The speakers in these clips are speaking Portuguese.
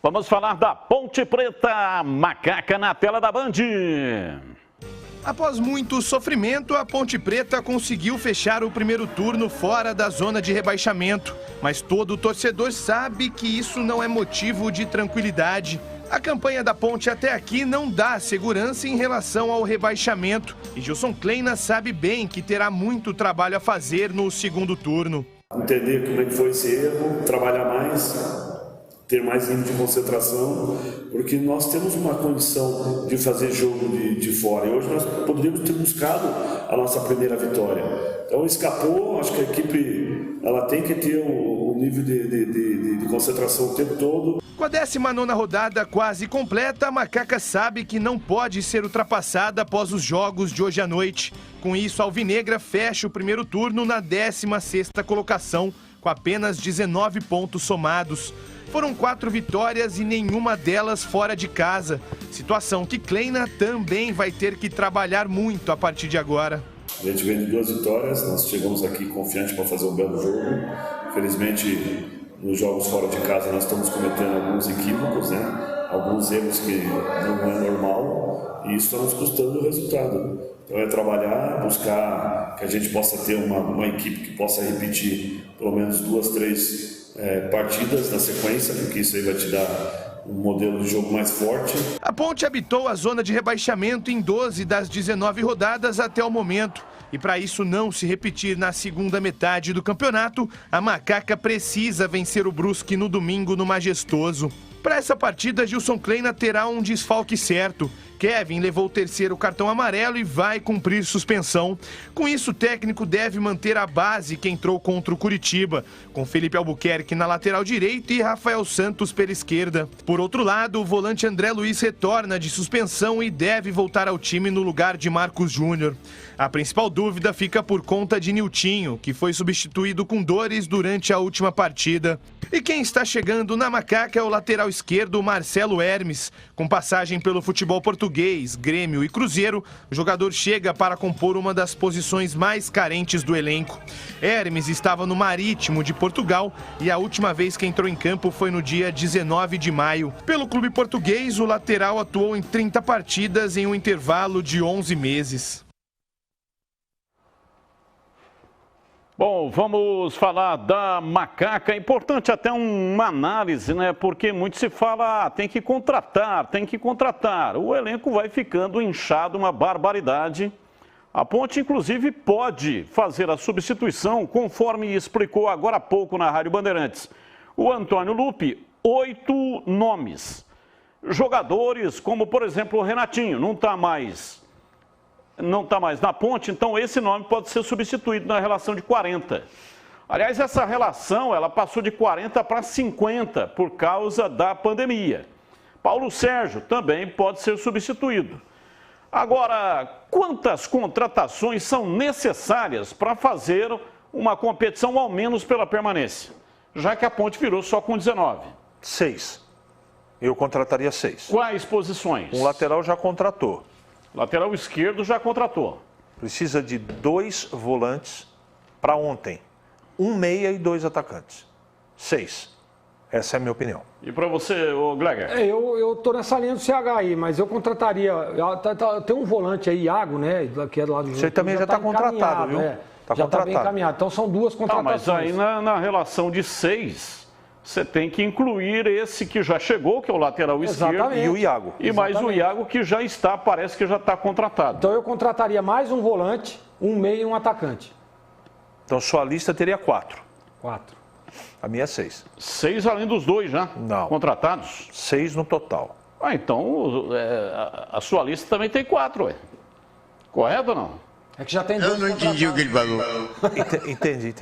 Vamos falar da Ponte Preta, Macaca na tela da Band. Após muito sofrimento, a Ponte Preta conseguiu fechar o primeiro turno fora da zona de rebaixamento. Mas todo torcedor sabe que isso não é motivo de tranquilidade. A campanha da Ponte até aqui não dá segurança em relação ao rebaixamento. E Gilson Kleina sabe bem que terá muito trabalho a fazer no segundo turno. Entender como é que foi esse erro, trabalhar mais, ter mais nível de concentração, porque nós temos uma condição de fazer jogo de fora. E hoje nós poderíamos ter buscado a nossa primeira vitória. Então escapou, acho que a equipe ela tem que ter o nível de concentração o tempo todo. Com a 19ª rodada quase completa, a Macaca sabe que não pode ser ultrapassada após os jogos de hoje à noite. Com isso, a Alvinegra fecha o primeiro turno na 16ª colocação, com apenas 19 pontos somados. Foram 4 vitórias e nenhuma delas fora de casa. Situação que Kleina também vai ter que trabalhar muito a partir de agora. A gente vem de 2 vitórias, nós chegamos aqui confiantes para fazer um belo jogo. Infelizmente, nos jogos fora de casa nós estamos cometendo alguns equívocos, né? Alguns erros que não é normal e isso está nos custando o resultado. Então é trabalhar, buscar que a gente possa ter uma equipe que possa repetir pelo menos 2, 3 partidas na sequência, porque isso aí vai te dar um modelo de jogo mais forte. A Ponte habitou a zona de rebaixamento em 12 das 19 rodadas até o momento. E para isso não se repetir na segunda metade do campeonato, a Macaca precisa vencer o Brusque no domingo no Majestoso. Para essa partida, Gilson Kleina terá um desfalque certo. Kevin levou o 3º cartão amarelo e vai cumprir suspensão. Com isso, o técnico deve manter a base que entrou contra o Curitiba, com Felipe Albuquerque na lateral direita e Rafael Santos pela esquerda. Por outro lado, o volante André Luiz retorna de suspensão e deve voltar ao time no lugar de Marcos Júnior. A principal dúvida fica por conta de Niltinho, que foi substituído com dores durante a última partida. E quem está chegando na Macaca é o lateral esquerdo Marcelo Hermes. Com passagem pelo futebol português, Grêmio e Cruzeiro, o jogador chega para compor uma das posições mais carentes do elenco. Hermes estava no Marítimo de Portugal e a última vez que entrou em campo foi no dia 19 de maio. Pelo clube português, o lateral atuou em 30 partidas em um intervalo de 11 meses. Bom, vamos falar da Macaca. É importante até uma análise, né? Porque muito se fala, tem que contratar, tem que contratar. O elenco vai ficando inchado, uma barbaridade. A Ponte, inclusive, pode fazer a substituição, conforme explicou agora há pouco na Rádio Bandeirantes. O Antônio Lupi, 8 nomes. Jogadores como, por exemplo, o Renatinho, não está mais na Ponte, então esse nome pode ser substituído na relação de 40. Aliás, essa relação ela passou de 40 para 50 por causa da pandemia. Paulo Sérgio também pode ser substituído. Agora, quantas contratações são necessárias para fazer uma competição ao menos pela permanência? Já que a Ponte virou só com 19. 6. Eu contrataria 6. Quais posições? Um lateral já contratou. Lateral esquerdo já contratou. Precisa de 2 volantes para ontem. 1 meia e 2 atacantes. 6. Essa é a minha opinião. E para você, Gleger? Eu estou nessa linha do CH aí, mas eu contrataria... Tem um volante aí, Iago, né? Que é do lado do Você também já está contratado, viu? Já está bem encaminhado. Então são 2 contratações. Mas aí na relação de 6... Você tem que incluir esse que já chegou, que é o lateral esquerdo. E o Iago. E mais o Iago que já está, parece que já está contratado. Então eu contrataria mais um volante, 1 meia e 1 atacante. Então sua lista teria 4. 4. A minha é 6. 6 além dos 2 já? Não. Contratados? 6 no total. Então a sua lista também tem 4, ué. Correto ou não? É que já tem 2. Eu não entendi o que ele falou. Entendi.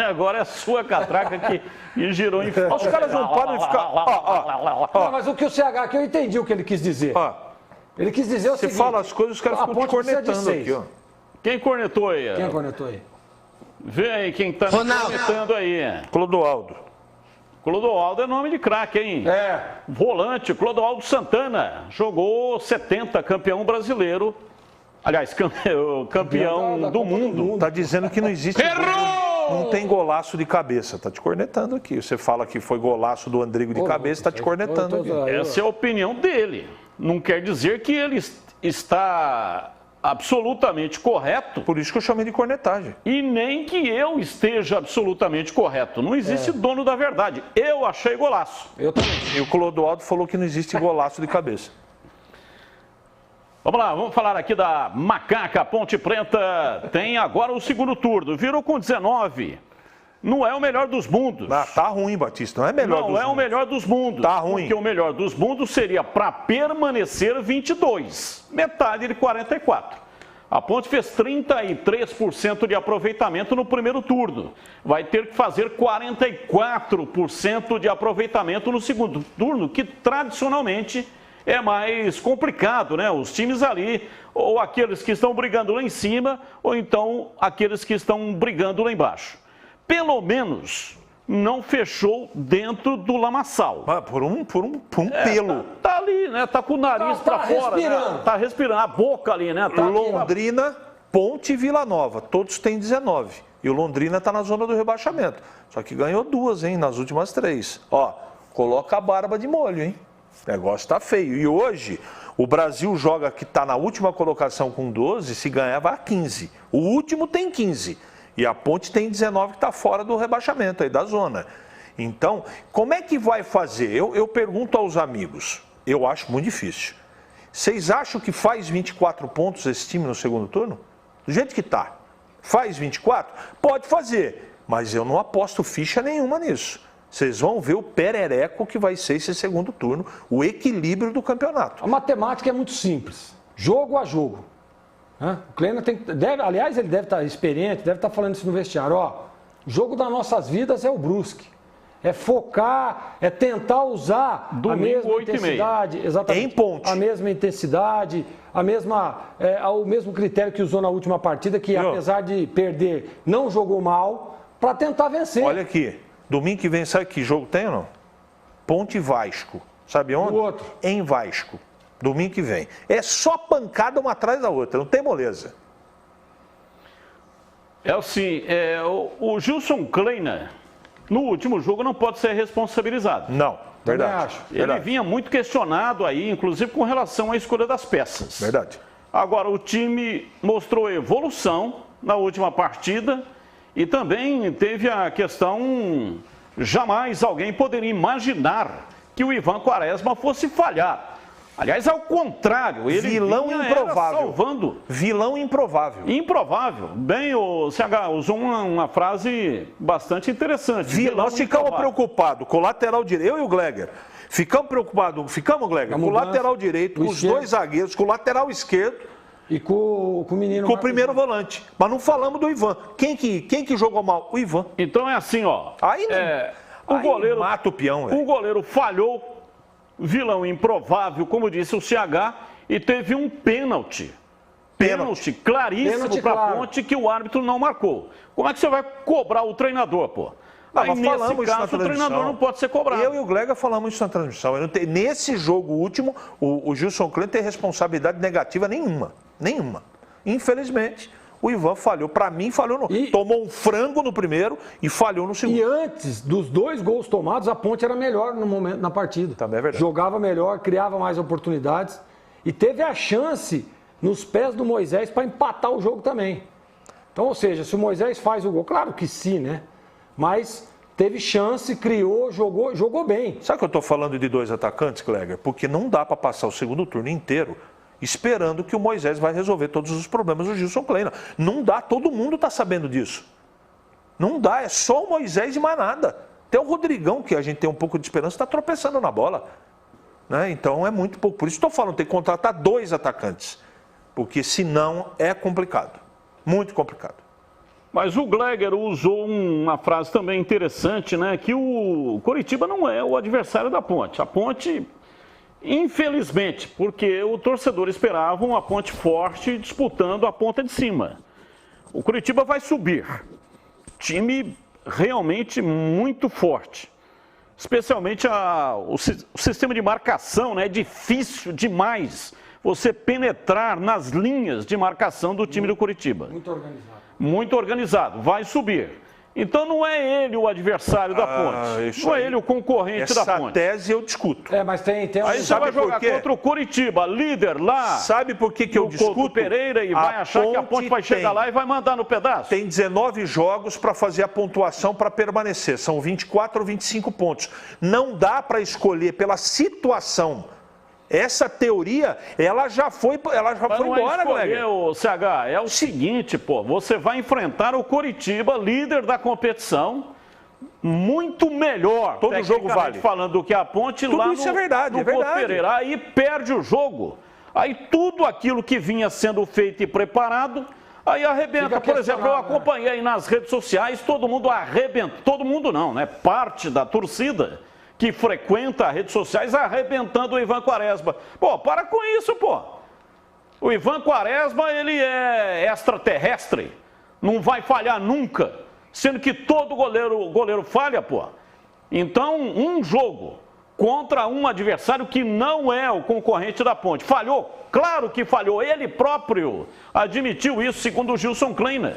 Agora é a sua catraca que girou em... Os caras não param de ficar... Não, mas o que o CH aqui, eu entendi o que ele quis dizer. Ele quis dizer o seguinte... Você fala as coisas, os caras ficam te cornetando aqui, ó. Quem cornetou aí? Quem cornetou aí? Vê aí quem está cornetando aí. Clodoaldo. Clodoaldo é nome de craque, hein? Volante, Clodoaldo Santana. Jogou 70, campeão brasileiro. Aliás, campeão do mundo. Tá dizendo que não existe... Errou! Não tem golaço de cabeça, tá te cornetando aqui. Você fala que foi golaço do Andrigo de cabeça, tá te cornetando aqui. Essa é a opinião dele. Não quer dizer que ele está absolutamente correto. Por isso que eu chamei de cornetagem. E nem que eu esteja absolutamente correto. Não existe dono da verdade. Eu achei golaço. Eu também. E o Clodoaldo falou que não existe golaço de cabeça. Vamos lá, vamos falar aqui da Macaca. Ponte Preta tem agora o segundo turno. Virou com 19. Não é o melhor dos mundos. Tá ruim, Batista. Não é melhor dos mundos. Não é o melhor dos mundos. Tá ruim. Porque o melhor dos mundos seria para permanecer 22. Metade de 44. A Ponte fez 33% de aproveitamento no primeiro turno. Vai ter que fazer 44% de aproveitamento no segundo turno, que tradicionalmente é mais complicado, né? Os times ali, ou aqueles que estão brigando lá em cima, ou então aqueles que estão brigando lá embaixo. Pelo menos não fechou dentro do lamaçal. Por um pelo. Tá ali, né? Tá com o nariz Tá pra fora, respirando. né? Tá respirando, a boca ali, né? Tá Londrina, Ponte e Vila Nova, todos têm 19. E o Londrina tá na zona do rebaixamento. Só que ganhou 2, hein, nas últimas 3. Ó, coloca a barba de molho, hein? O negócio tá feio. E hoje, o Brasil joga que tá na última colocação com 12, se ganhar vai a 15. O último tem 15. E a Ponte tem 19 que está fora do rebaixamento aí da zona. Então, como é que vai fazer? Eu pergunto aos amigos. Eu acho muito difícil. Vocês acham que faz 24 pontos esse time no segundo turno? Do jeito que está. Faz 24? Pode fazer. Mas eu não aposto ficha nenhuma nisso. Vocês vão ver o perereco que vai ser esse segundo turno, o equilíbrio do campeonato. A matemática é muito simples. Jogo a jogo. O Kleina aliás, ele deve estar experiente, deve estar falando isso no vestiário. Ó, o jogo das nossas vidas é o Brusque. É focar, é tentar usar a mesma intensidade. Exatamente. Em Ponte. A mesma intensidade, o mesmo critério que usou na última partida, que apesar de perder, não jogou mal, para tentar vencer. Olha aqui, domingo que vem, sabe que jogo tem ou não? Ponte e Vasco. Sabe onde? O outro. Em Vasco. Domingo que vem. É só pancada uma atrás da outra, não tem moleza. É assim, o Gilson Kleina, no último jogo, não pode ser responsabilizado. Não, verdade. Também acho. Ele vinha muito questionado aí, inclusive com relação à escolha das peças. Verdade. Agora, o time mostrou evolução na última partida e também teve a questão, jamais alguém poderia imaginar que o Ivan Quaresma fosse falhar. Aliás, ao contrário, ele vilão improvável. Salvando. Vilão improvável. Improvável. Bem, o CH usou uma frase bastante interessante. Nós ficamos preocupados com o lateral direito, eu e o Gleger. Ficamos, Gleger, com o lateral direito, com os dois zagueiros, com o lateral esquerdo. E com o menino. Com o primeiro volante. Mas não falamos do Ivan. Quem que jogou mal? O Ivan. Então é assim, ó. Aí goleiro mata o peão, velho. O goleiro falhou. Vilão improvável, como disse o CH, e teve um pênalti. Pênalti claríssimo para a Ponte que o árbitro não marcou. Como é que você vai cobrar o treinador, pô? Aí, nesse caso, o treinador não pode ser cobrado. Eu e o Glega falamos isso na transmissão. Nesse jogo último, o Gilson Kleina tem responsabilidade negativa nenhuma. Nenhuma. Infelizmente, o Ivan falhou. Para mim, falhou. Tomou um frango no primeiro e falhou no segundo. E antes dos 2 gols tomados, a Ponte era melhor no momento na partida. Também é verdade. Jogava melhor, criava mais oportunidades e teve a chance nos pés do Moisés para empatar o jogo também. Então, ou seja, se o Moisés faz o gol, claro que sim, né? Mas teve chance, criou, jogou bem. Sabe que eu estou falando de 2 atacantes, Gleger? Porque não dá para passar o segundo turno inteiro esperando que o Moisés vai resolver todos os problemas do Gilson Kleina. Não dá, todo mundo está sabendo disso. Não dá, é só o Moisés e mais nada. Até o Rodrigão, que a gente tem um pouco de esperança, está tropeçando na bola. Né? Então é muito pouco. Por isso estou falando, tem que contratar 2 atacantes. Porque senão é complicado. Muito complicado. Mas o Gleger usou uma frase também interessante, né? Que o Coritiba não é o adversário da Ponte. A Ponte... Infelizmente, porque o torcedor esperava uma Ponte forte disputando a ponta de cima. O Coritiba vai subir. Time realmente muito forte. Especialmente o sistema de marcação, né? É difícil demais você penetrar nas linhas de marcação do time do Coritiba. Muito organizado. Muito organizado. Vai subir. Então não é ele o adversário da Ponte. Não é ele o concorrente da Ponte. Essa tese eu discuto. Mas tem Aí você vai jogar contra o Curitiba, líder lá. Sabe por que eu discuto? Pereira, e vai achar que a Ponte vai chegar lá e vai mandar no pedaço. Tem 19 jogos para fazer a pontuação para permanecer. São 24 ou 25 pontos. Não dá para escolher pela situação. Essa teoria, ela já foi embora, Gleger. O CH, é o seguinte, pô, você vai enfrentar o Curitiba, líder da competição, muito melhor. Todo jogo vale. Falando do que a Ponte tudo lá isso é verdade, é verdade. Pereira. Aí perde o jogo. Aí tudo aquilo que vinha sendo feito e preparado, aí arrebenta. Por exemplo, eu acompanhei nas redes sociais, todo mundo arrebenta. Todo mundo não, né? Parte da torcida que frequenta as redes sociais arrebentando o Ivan Quaresma. Pô, para com isso, pô. O Ivan Quaresma, ele é extraterrestre. Não vai falhar nunca. Sendo que todo goleiro falha, pô. Então, um jogo contra um adversário que não é o concorrente da Ponte. Falhou? Claro que falhou. Ele próprio admitiu isso, segundo o Gilson Kleiner.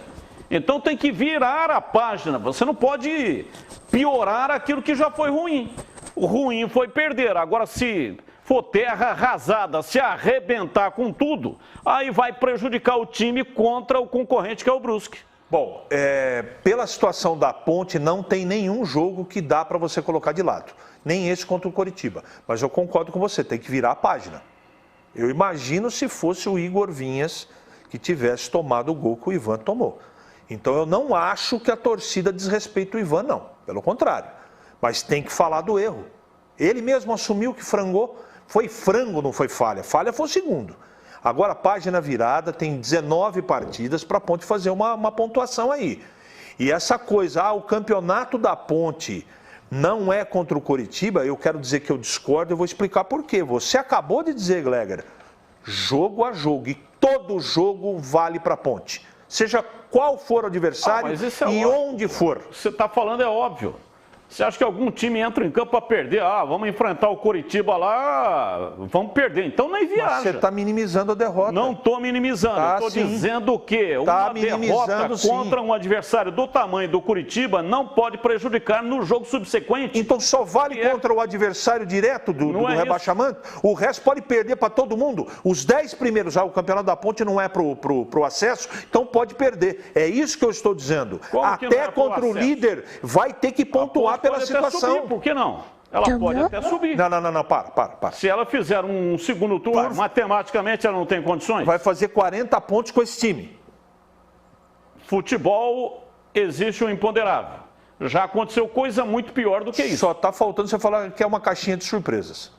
Então tem que virar a página. Você não pode piorar aquilo que já foi ruim. O ruim foi perder. Agora, se for terra arrasada, se arrebentar com tudo, aí vai prejudicar o time contra o concorrente que é o Brusque. Bom, pela situação da Ponte, não tem nenhum jogo que dá para você colocar de lado. Nem esse contra o Coritiba. Mas eu concordo com você, tem que virar a página. Eu imagino se fosse o Igor Vinhas que tivesse tomado o gol que o Ivan tomou. Então eu não acho que a torcida desrespeita o Ivan, não. Pelo contrário. Mas tem que falar do erro. Ele mesmo assumiu que frangou. Foi frango, não foi falha. Falha foi o segundo. Agora, página virada, tem 19 partidas para a Ponte fazer uma pontuação aí. E essa coisa, o campeonato da Ponte não é contra o Coritiba, eu quero dizer que eu discordo, eu vou explicar por quê. Você acabou de dizer, Gleger, jogo a jogo, e todo jogo vale para a Ponte. Seja qual for o adversário e onde for. Você está falando é óbvio. Você acha que algum time entra em campo para perder? Vamos enfrentar o Coritiba lá, vamos perder. Então nem viaja. Mas você está minimizando a derrota. Não estou minimizando. Estou dizendo o quê? Uma derrota contra um adversário do tamanho do Curitiba não pode prejudicar no jogo subsequente. Então só vale contra o adversário direto do rebaixamento? O resto pode perder para todo mundo. Os 10 primeiros, o campeonato da Ponte não é pro acesso, então pode perder. É isso que eu estou dizendo. Até contra o líder vai ter que pontuar pela situação. Subir, por que não? Ela pode até subir. Não, para. Se ela fizer um segundo turno, matematicamente ela não tem condições. Vai fazer 40 pontos com esse time. Futebol existe um imponderável. Já aconteceu coisa muito pior do que isso. Só está faltando você falar que é uma caixinha de surpresas.